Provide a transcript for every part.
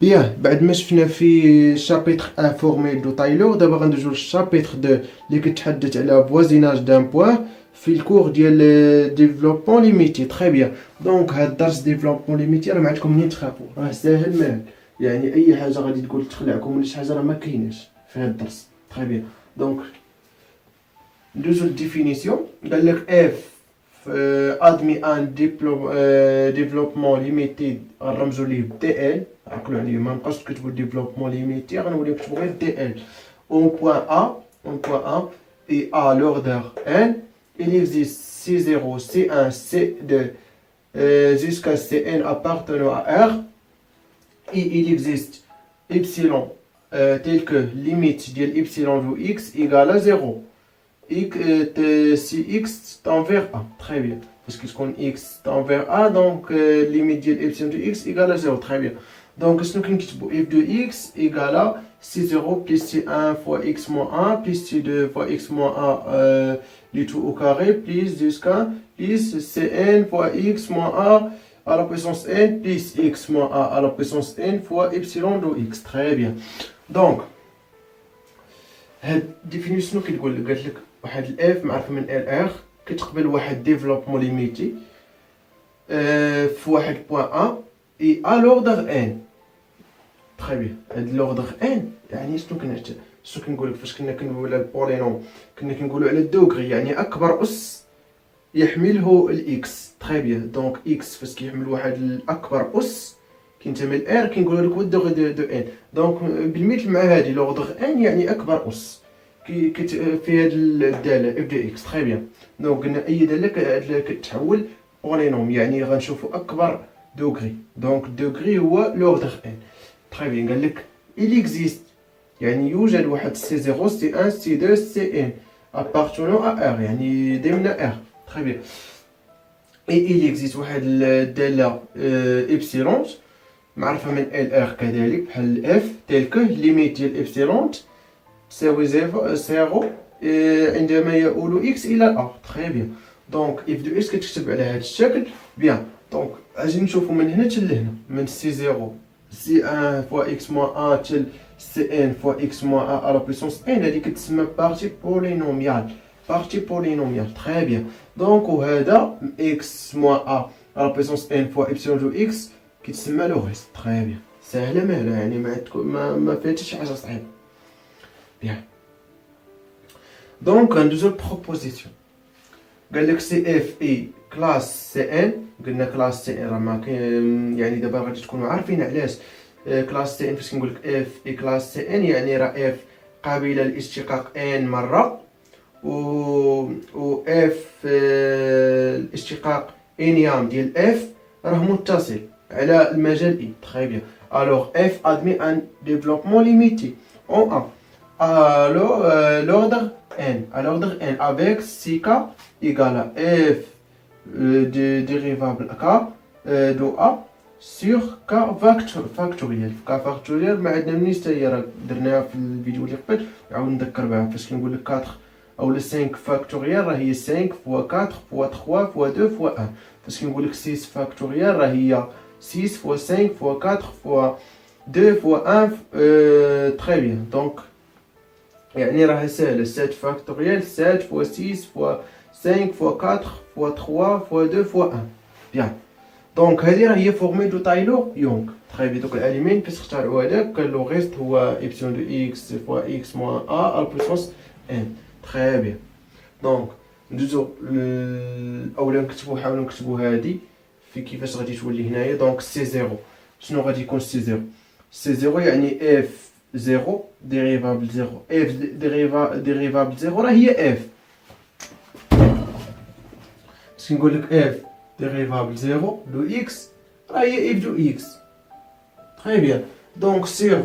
بيان بعد ما شفنا في شابيتر ان فورميل دو تايلور، دابا غندوزو للشابيتر 2 اللي كتحدث على فوازيناج دان بوان في الكور ديال ديفلوبمون ليميتي. تري بيان. دونك هاد الدرس ديفلوبمون ليميتي راه ما عندكم منين تخافوا، راه ساهل ماهل، يعني اي حاجه غادي تقول تخلعكم ولا شي حاجه راه ما كايناش في هاد الدرس. تري بيان. دونك ندوزو للديفينيسيون. قال لك اف ادمي ان ديفلوبمون ليميتي غنرمزو ليه دي ال، عقلوا عليا ما نبقاوش تكتبوا ديفلوبمون ليميتي، غنوليو نكتبوا غير دي ال. اون بوان ا et à l'ordre n, il existe C0, C1, C2 jusqu'à Cn appartenant à R, et il existe epsilon tel que limite de epsilon de x égale à 0. Si x tend vers A, très bien. Parce que quand x tend vers A, donc limite de epsilon de x égale à 0, très bien. Donc, ce que nous f de x égale à C0 plus C1 fois x moins 1 plus C2 fois x moins 1 du tout au carré plus jusqu'à plus Cn fois x moins 1 à la puissance n plus x moins 1 à la puissance n fois epsilon de x. Très bien. Donc, cette définition qui dit que واحد الاف معرفه من ال ار كتقبل واحد ديفلوبمون ليميتي في واحد بوان ا اي ا لوردر ان. تري بيان. هاد لوردر ان يعني شنو كنقول لك فاش كنا كنقولوا على البولينوم كنا كنقولوا على الدوغري، يعني اكبر اس يحمله الاكس. تري بيان. دونك اكس فاش كيحمل واحد الاكبر اس كينتمي لار كنقولوا لك هو الدوغري دو ان. دونك بالمثل مع هادي لوردر ان يعني اكبر اس في هاد الداله اف دي اكس. تري بيان. دونك قلنا اي داله كتحول بولينوم يعني غنشوفوا اكبر دوغري، دونك الدوغري هو لوردر ان. تري بيان. قال لك il existe يعني يوجد واحد سي 0 سي 1 سي 2 سي ان appartenant à R يعني ضمن R. تري بيان. et il existe واحد الداله ابسيلون معرفه من ال ار كذلك بحال اف تيل كو ليميت ديال ابسيلون تساوي زيرو عندما يؤول x الى a. تري بيان. دونك اف دو اكس كتكتب على هذا الشكل. بيان. دونك اجي نشوفوا من هنا حتى لهنا، من سي 0 سي 1 فوا اكس موان 1 حتى سي ان فوا اكس موان 1 على بويسونس ان، هذه كتسمى بارتي بولينوميال. بارتي بولينوميال. تري بيان. دونك وهذا اكس موان 1 على بويسونس ان فوا ابسيلون دو اكس كيتسمى لو ريست. تري بيان. ساهله ماهله يعني ما فيها حتى شي حاجه صعيبه. بيان. دونك غندوزو للبروبوزيسيون. قال لك سي اف اي كلاس سي ان. قلنا كلاس سي ان راه ما كاين، يعني دابا غادي تكونوا عارفين علاش كلاس سي ان. فاش كنقول لك اف اي كلاس سي ان يعني راه اف قابله للاشتقاق ان مره و اف الاشتقاق انيام ديال اف راه متصل على المجال اي. تري بيان. الوغ اف ادمي ان ديفلوبمون ليميتي اون ا à l'ordre n avec si k égale à f de dérivable k de a sur k factoriel. k factoriel ما عندنا منين حتى هي راه درناها في الفيديو اللي قبل، نعاود نذكر بها. فاش كنقول لك 4 او 5 فاكتوريال راه هي 5 فوا 4 فوا 3 فوا 2 فوا 1. فاش كنقول لك 6 فاكتوريال راه هي 6 فوا 5 فوا 4 فوا 2 فوا 1. تري بيان. دونك يعني راها سهله. 7 فاكتوريال 7 فوا 6 فوا 5 فوا 4 فوا 3 فوا 2 فوا 1. بيان. دونك هذه راه هي فورميل دو تايلور يونغ. تري بيان. دوك العالمين فاش اخترعوا هذاك كان لو ريست هو ابسيلون دو اكس فوا اكس موان ا على بويسونس ان. تري بيان. دونك ندوزو اولا نكتبو نحاولو نكتبو هادي في كيفاش غادي تولي هنايا. دونك سي 0 شنو غادي يكون سي 0؟ سي 0 يعني اف 0 ديريفابل 0 اف ديريفابل 0 راه هي اف. باش نقول لك اف ديريفابل 0 دو اكس راه هي اف دو اكس. تري بيان. دونك سيغ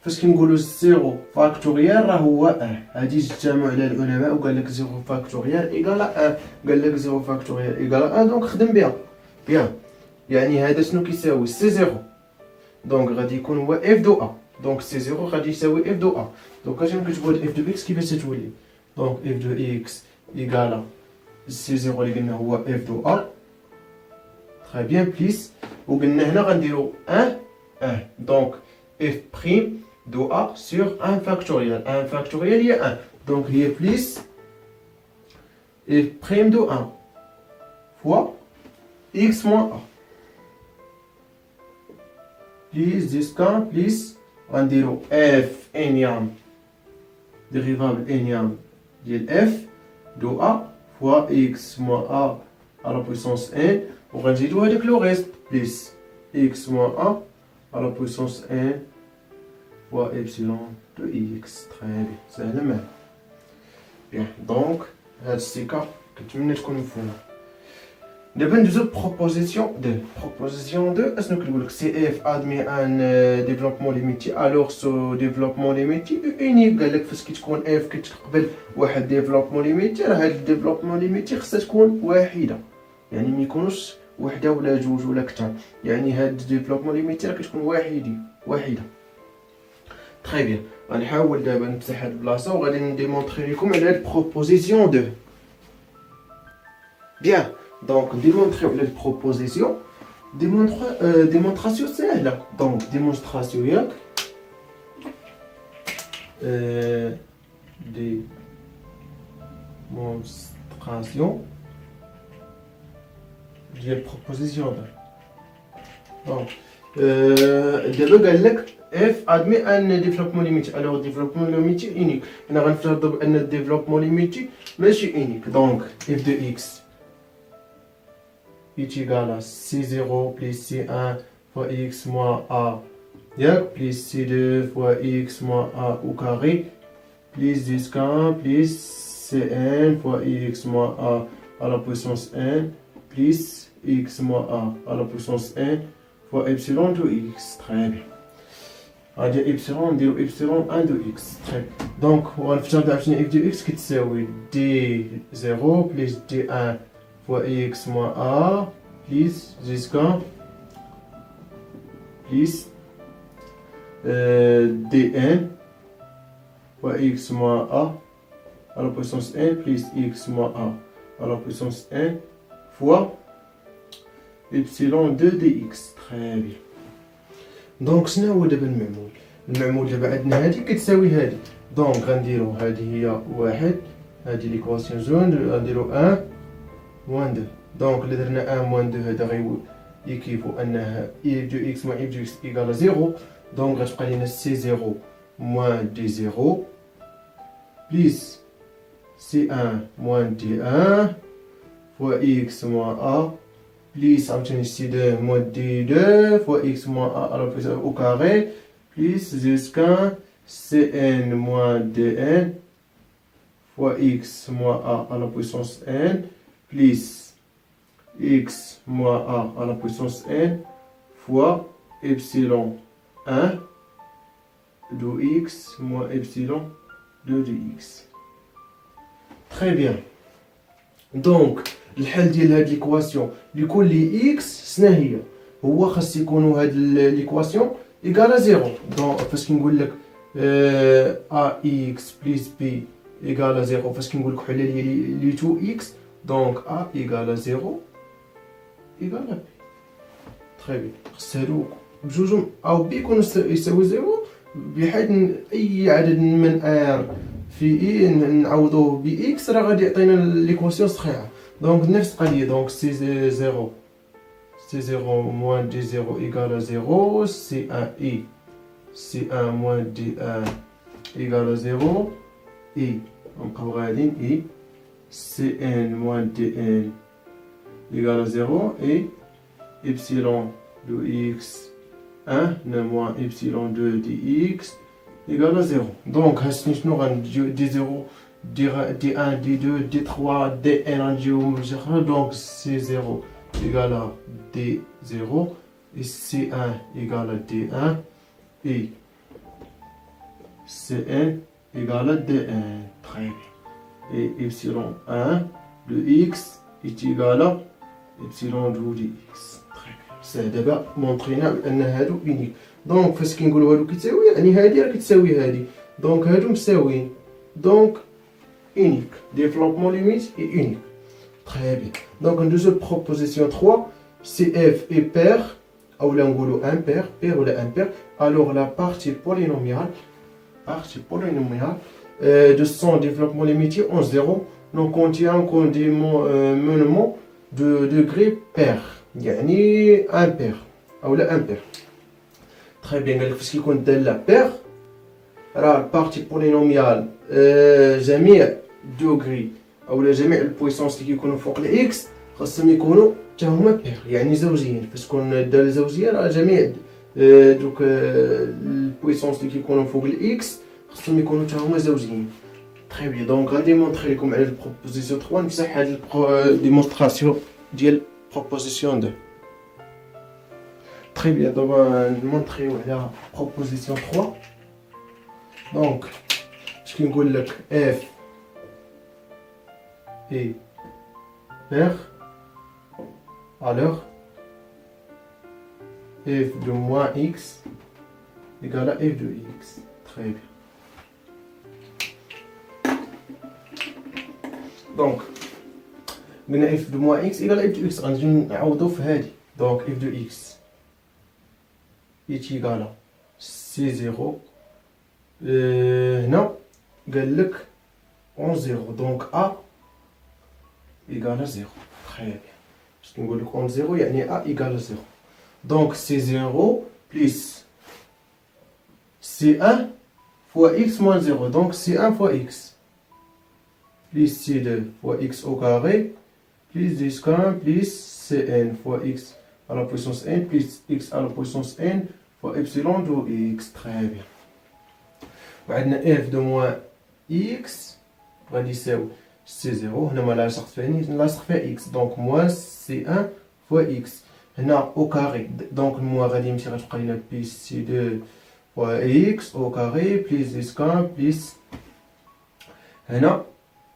فاش كنقولوا 0 فاكتوريال راه هو ان. هادي اجتمعوا على العلماء وقال لك 0 فاكتوريال ايكال ان، قال لك 0 فاكتوريال ايكال ان. دونك خدم بها. بيان. يعني هذا شنو كيساوي سي 0. دونك غادي يكون هو اف دو ا. دونك سي 0 غادي يساوي اف دو ا. دونك اجي نكتبوا هاد اف دو اكس كيفاش تولي. دونك اف دو اكس ايكالا سي زيرو اللي قلنا هو اف دو ا. تري بيان بليس. وقلنا هنا غنديرو ان دونك اف بريم دو ا سور ان فاكتوريال. ان فاكتوريال هي ان دونك هي بليس اف بريم دو ان فوا اكس موان ا بليس جيسكا بليس غنديرو اف انيام ديريفابل انيام ديال اف دو ا فوا اكس موان ا على بويسونس ان وغنزيدو هاداك لو ريست بليس x moins 1 à la puissance n fois epsilon de x. Très bien, سهلة معنا. Bien, donc هاد السيكا كنتمنى تكون مفهومة. دابا ندوزو proposition 2. Proposition 2 اشنو كنقولك سي اف admet un développement limité alors ce développement limité unique. قالك فاش كتكون اف كتقبل واحد développement limité راه هاد développement limité خصها تكون واحدة، يعني ميكونوش وحده ولا جوج ولا كثر، يعني هاد ديفلوبمون ليميتي راه كتكون واحده. تري بيان. غنحاول دابا نمسح هاد البلاصه وغادي نديمونطري لكم على هاد بروبوزيسيون 2. بيان دونك نديمونطريو على هاد بروبوزيسيون ديمونطراسيون ساهله. دونك ديمونستراسيون ياك ديمونستراسيون ديال بروبوزيسيون. دونك دابا قال لك اف ادمي ان ديفلوبمون ليميتي. الوغ ديفلوبمون ليميتي انيك، هنا غنفترضوا بان الديفلوبمون ليميتي ماشي انيك. دونك اف دو اكس ايتيغال سي 0 بليس سي 1 فوا اكس موان ا ياك بليس سي 2 فوا اكس موان ا او كاري بليس جيسكا بليس سي ان فوا اكس موان ا على بويسونس ان plus x moins a à la puissance n fois epsilon de x. Très bien. On va dire epsilon, on dit epsilon 1 de x. Très bien. Donc, on va faire f de x qui est d0 plus d1 fois x moins a plus jusqu'à plus dn fois x moins a à la puissance n plus x moins a à la puissance n fois epsilon 2 dx. Très bien. دونك شنو هو دابا المعمول؟ المعمول دابا عندنا هادي كتساوي هادي، دونك غنديرو هادي هي واحد، هادي ليكواسيون جون غنديرو 1 موان 2. دونك الا درنا 1 موان 2 هذا غيكيفو انها اي دو اكس موان اي دو اكس ايكال 0. دونك غتبقى لينا سي 0 موان دي 0 بليس سي 1 موان دي 1 fois x moins a plus c2 moins d2 fois x moins a à la puissance au carré plus jusqu'à cn moins dn fois x moins a à la puissance n plus x moins a à la puissance n fois epsilon 1 de x moins epsilon 2 de x. Très bien. دونك الحل ديال هاد ليكواسيون لكل اكس شنو هي؟ هو خاص يكونوا هاد ليكواسيون ايكالا زيرو. دونك فاش كنقول لك ا اكس بليس بي ايكالا زيرو، فاش كنقول لك حلل لي 2 اكس دونك ا ايكالا زيرو ايكالا بي. تري بيان. خاص هادو بجوجهم او بي يكونوا يساوي زيرو، بحيث اي عدد من ار في اي نعوضوه ب اكس راه غادي يعطينا ليكواسيون صحيحه. دونك نفس القضيه. دونك سي 0 موان دي 0 ايكال 0 سي 1 اي سي 1 موان دي 1 ايكال 0 اي نبقاو غاديين اي سي ان موان دي ان ايكال 0 اي epsilon de x1 moins epsilon 2 de x égale à 0. Donc, nous avons d0, d1, d2, d3, dn, donc c0 égale à d0 et c1 égale à d1 et cn égale à dn. Très bien. Et epsilon 1 de x est égal à epsilon 2 de x. ساه دابا مونطرينا بان هادو يونيك. دونك فاش كنقولوا هادو كيتساوي يعني هادي راه كتساوي هادي، دونك هادو مساويين، دونك يونيك. ديفلوبمون ليميت اي يونيك. Très bien. Donc, une deuxième proposition 3, si f est pair, ou l'angulo impair, pair ou impair, alors la partie polynomiale de son développement limité en 0 donc contient un condiment de degré pair, يعني impair ou impair. Très bien. قال لك فاش كيكون الدالة pair راه البارتي بولينوميال جميع دوغري او جميع البويسونس اللي كيكونوا فوق الاكس خاصهم يكونوا حتى هما بير، يعني زوجيين. فاش تكون الداله زوجيه راه جميع دوك البويسونس اللي كيكونوا فوق الاكس خاصهم يكونوا حتى هما زوجيين. تري بيان. دونك غادي نمونطري لكم على البروبوزيسيون 3 نمسح هاد الديمونستراسيون ديال بروبوزيسيون 2. تري بيان. دابا نمونطريو على بروبوزيسيون 3. دونك اش كنقول لك اف اي pair, alors f de moins x égale à f de x. Très bien. Donc, f de moins x égale à f de x. غادي نعوضو في هادي. Donc f de x est égal à c0. هنا قال لك en 0. Donc a égale à 0. Très bien. Parce qu'on va le compte 0, il y a A égale à 0. Donc c'est 0 plus C1 fois x moins 0. Donc C1 fois x. Plus C2 fois x au carré. Plus d1 plus Cn fois x à la puissance n plus x à la puissance n fois epsilon de x. Très bien. وعندنا f de moins x غادي يساوي C0 هنا ما لاصق فيها لاصق فيها x دونك موان C1 فوا x هنا او كاري دونك الموا غادي يمشي غتبقى لينا بليس C2 فوا x او كاري بليس ديسكان بليس هنا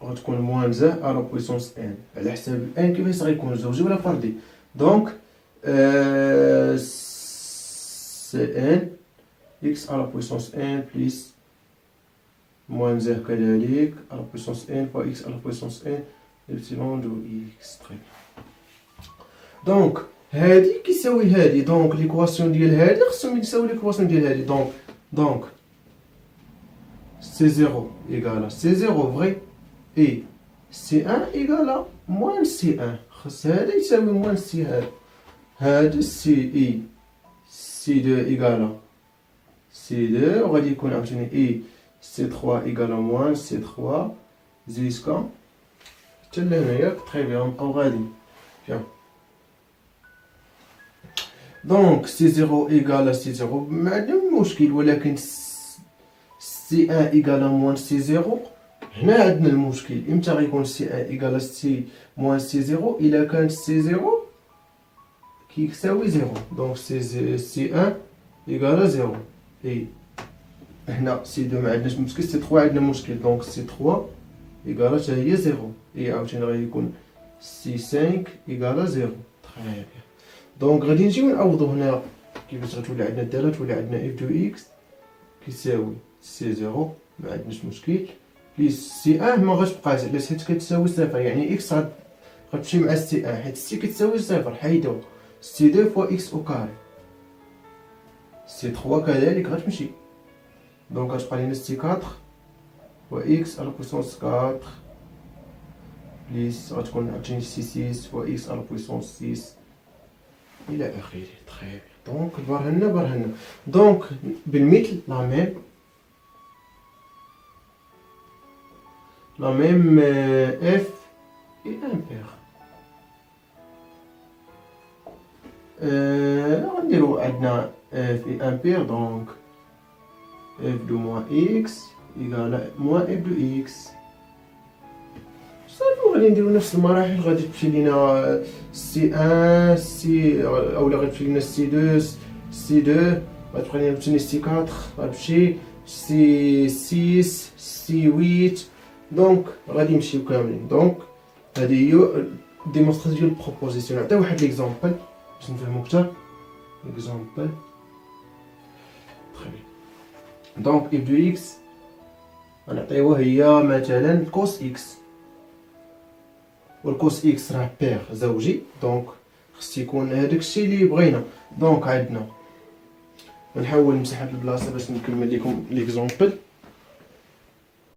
غتكون موان زا على بويسونس ان على حساب ان كيفاش غيكون زوجي ولا فردي دونك Cn x على بويسونس ان بليس moins r كذلك على puissance n fois x على puissance n epsilon de x. Très bien. دونك هادي كيساوي هادي دونك ليكواسيون ديال هادي خصهم يساوي ليكواسيون ديال هادي دونك C0 égale à C0 vrai et C1 égale à moins C1 خص هذا يساوي moins C هذا CI C2 égale à C2 وغادي يكون عاوتاني E C3 égale à moins C3 jusqu'à حتى لهنايا. Très bien. نبقاو غادي. Bien. Donc C0 égale à C0 ما عندنا مشكل ولكن C1 égale à moins C0 هنا عندنا المشكل. امتى غيكون C1 égale à C moins C0 إلا كان C0 كيساوي 0 دونك C1 égale à 0 et هنا C2 ما عندناش مشكل C3 عندنا مشكل دونك C3 إيكالا حتى هي 0 إي عاوتاني غادي يكون C5 إيكالا 0. تري بيان. دونك غادي نجيو نعوضو هنا كيفاش غتولي عندنا الدالة تولي عندنا اف دو اكس كيساوي C0 ما عندناش مشكل بليس C1 ما غتبقاش علاش حيت كتساوي صفر يعني اكس غتمشي مع C1 حيت C كتساوي صفر حيدو C2 فوا اكس او كاري C3 كذلك غتمشي دونك غتبقى لينا C4 فوا اكس على بويسونس 4 بليس غتكون عاوتاني C6 فوا اكس على بويسونس 6 الى اخره. تري بيان. دونك برهنا دونك بالمثل la même f est impair. غنديرو عندنا f est impair donc f de moins x égale à moins f de x. صافي غادي نديرو نفس المراحل غادي تمشي لينا C1 C اولا غتمشي لينا C2 C2 غتبقى لينا عاوتاني C4 غتمشي C6 C8 دونك غادي نمشيو كاملين. دونك هذه هي ديمونستراسيون ديال البروبوزيسيون. نعطي واحد ليكزامبل باش نفهمو اكثر. اكزامبل تري بيان. دونك اف دو اكس غنعطيوها هي مثلا كوس اكس والكوس اكس راه بير زوجي، دونك خص يكون هذاك الشيء اللي بغينا. دونك عندنا نحاول نمسح هاد البلاصه باش نكمل لكم ليكزومبل.